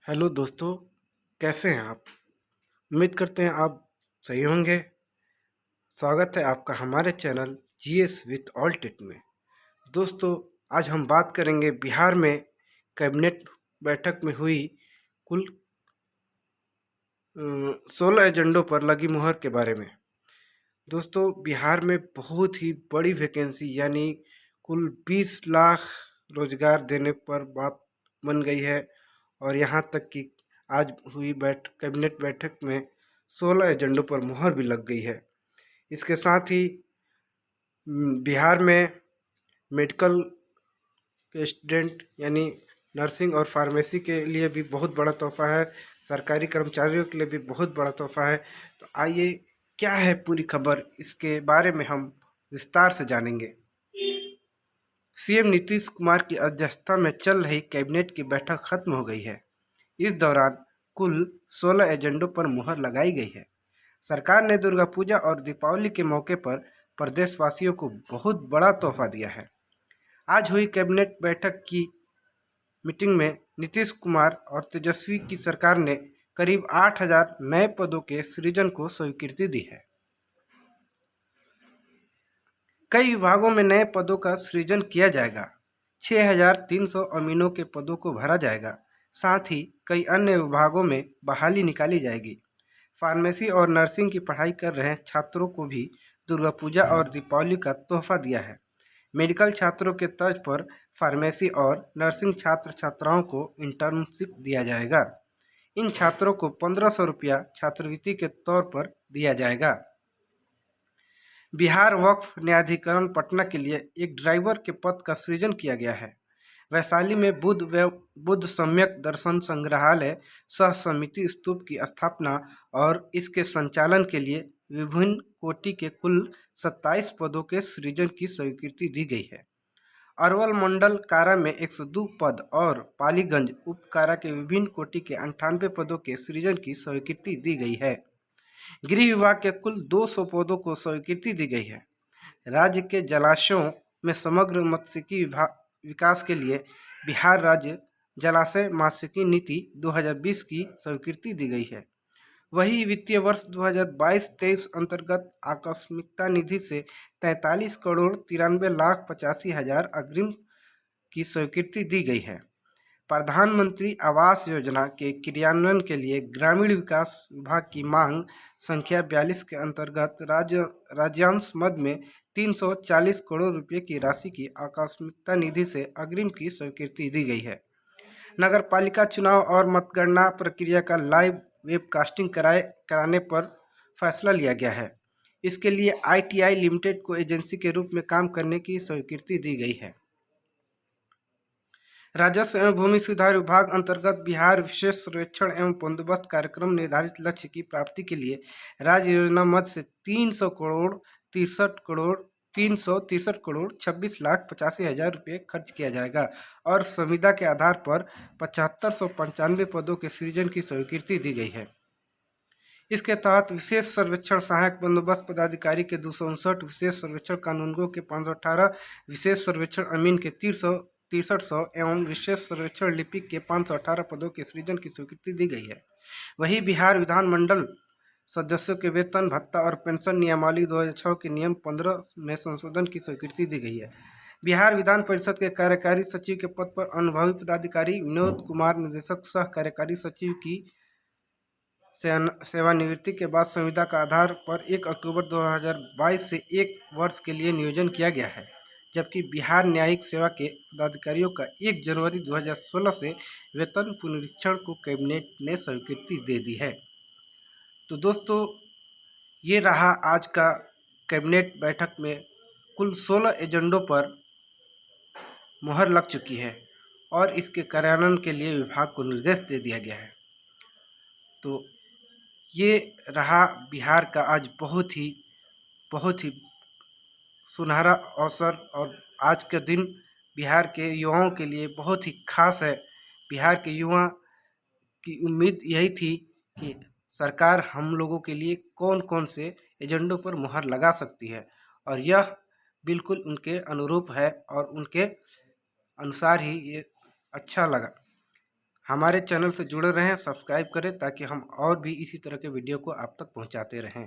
Hello दोस्तों, कैसे हैं आप? उम्मीद करते हैं आप सही होंगे। स्वागत है आपका हमारे channel GS with all TET में। दोस्तों, आज हम बात करेंगे बिहार में कैबिनेट बैठक में हुई कुल 16 एजेंडों पर लगी मुहर के बारे में। दोस्तों, बिहार में बहुत ही बड़ी वैकेंसी यानी कुल 20 लाख रोजगार देने पर बात बन गई है और यहाँ तक कि आज हुई कैबिनेट बैठक में 16 एजेंडों पर मुहर भी लग गई है। इसके साथ ही बिहार में मेडिकल के स्टूडेंट यानी नर्सिंग और फार्मेसी के लिए भी बहुत बड़ा तोहफा है, सरकारी कर्मचारियों के लिए भी बहुत बड़ा तोहफा है। तो आइए, क्या है पूरी खबर, इसके बारे में हम विस्तार से जानेंगे। सीएम नीतीश कुमार की अध्यक्षता में चल रही कैबिनेट की बैठक खत्म हो गई है। इस दौरान कुल 16 एजेंडों पर मुहर लगाई गई है। सरकार ने दुर्गा पूजा और दीपावली के मौके पर प्रदेशवासियों को बहुत बड़ा तोहफा दिया है। आज हुई कैबिनेट बैठक की मीटिंग में नीतीश कुमार और तेजस्वी की सरकार ने करीब 8,000 नए पदों के सृजन को स्वीकृति दी है। कई विभागों में नए पदों का सृजन किया जाएगा। 6,300 अमीनों के पदों को भरा जाएगा। साथ ही कई अन्य विभागों में बहाली निकाली जाएगी। फार्मेसी और नर्सिंग की पढ़ाई कर रहे छात्रों को भी दुर्गा पूजा और दीपावली का तोहफा दिया है। मेडिकल छात्रों के तर्ज पर फार्मेसी और नर्सिंग छात्र छात्राओं को इंटर्नशिप दिया जाएगा। इन छात्रों को 1,500 रुपया छात्रवृत्ति के तौर पर दिया जाएगा। बिहार वक्फ न्यायाधिकरण पटना के लिए एक ड्राइवर के पद का सृजन किया गया है। वैशाली में बुद्ध सम्यक दर्शन संग्रहालय सह समिति स्तूप की स्थापना और इसके संचालन के लिए विभिन्न कोटि के कुल 27 पदों के सृजन की स्वीकृति दी गई है। अरवल मंडल कारा में 102 पद और पालीगंज उप कारा के विभिन्न कोटि के 98 पदों के सृजन की स्वीकृति दी गई है। गृह विभाग के कुल 200 पदों को स्वीकृति दी गई है। राज्य के जलाशयों में समग्र मत्स्यिकी विकास के लिए बिहार राज्य जलाशय मात्स्यिकी नीति 2020 की स्वीकृति दी गई है। वही वित्तीय वर्ष 2022-23 अंतर्गत आकस्मिकता निधि से 43 करोड़ 93 लाख 85 हजार अग्रिम की स्वीकृति दी गई है। प्रधानमंत्री आवास योजना के क्रियान्वयन के लिए ग्रामीण विकास विभाग की मांग संख्या 42 के अंतर्गत राज्यांश मद में 340 करोड़ रुपए की राशि की आकस्मिकता निधि से अग्रिम की स्वीकृति दी गई है। नगर पालिका चुनाव और मतगणना प्रक्रिया का लाइव वेबकास्टिंग कराने पर फैसला लिया गया है। इसके लिए ITI लिमिटेड को एजेंसी के रूप में काम करने की स्वीकृति दी गई है। राजस्व एवं भूमि सुधार विभाग अंतर्गत बिहार विशेष सर्वेक्षण एवं बंदोबस्त कार्यक्रम निर्धारित लक्ष्य की प्राप्ति के लिए राज्य योजना मद से 363 करोड़ 26 लाख 85 हजार रुपये खर्च किया जाएगा और संविदा के आधार पर 7,595 पदों के सृजन की स्वीकृति दी गई है। इसके तहत विशेष सर्वेक्षण सहायक बंदोबस्त पदाधिकारी के 259, विशेष सर्वेक्षण कानूनगो के 518, विशेष सर्वेक्षण अमीन के 6300 एवं विशेष सर्वेक्षण लिपिक के 518 पदों के सृजन की स्वीकृति दी गई है। वहीं बिहार विधानमंडल सदस्यों के वेतन भत्ता और पेंशन नियमावली 2006 के नियम 15 में संशोधन की स्वीकृति दी गई है। बिहार विधान परिषद के कार्यकारी सचिव के पद पर अनुभवी पदाधिकारी विनोद कुमार निदेशक सह कार्यकारी सचिव की सेवानिवृत्ति के बाद संविदा का आधार पर 1 अक्टूबर 2022 से 1 वर्ष के लिए नियोजन किया गया है, जबकि बिहार न्यायिक सेवा के पदाधिकारियों का 1 जनवरी 2016 से वेतन पुनरीक्षण को कैबिनेट ने स्वीकृति दे दी है। तो दोस्तों, ये रहा आज का कैबिनेट बैठक में कुल 16 एजेंडों पर मुहर लग चुकी है और इसके कार्यान्वयन के लिए विभाग को निर्देश दे दिया गया है। तो ये रहा बिहार का आज बहुत ही सुनहरा अवसर और आज के दिन बिहार के युवाओं के लिए बहुत ही खास है। बिहार के युवा की उम्मीद यही थी कि सरकार हम लोगों के लिए कौन कौन से एजेंडों पर मुहर लगा सकती है और यह बिल्कुल उनके अनुरूप है और उनके अनुसार ही ये अच्छा लगा। हमारे चैनल से जुड़े रहें, सब्सक्राइब करें ताकि हम और भी इसी तरह के वीडियो को आप तक पहुंचाते रहें।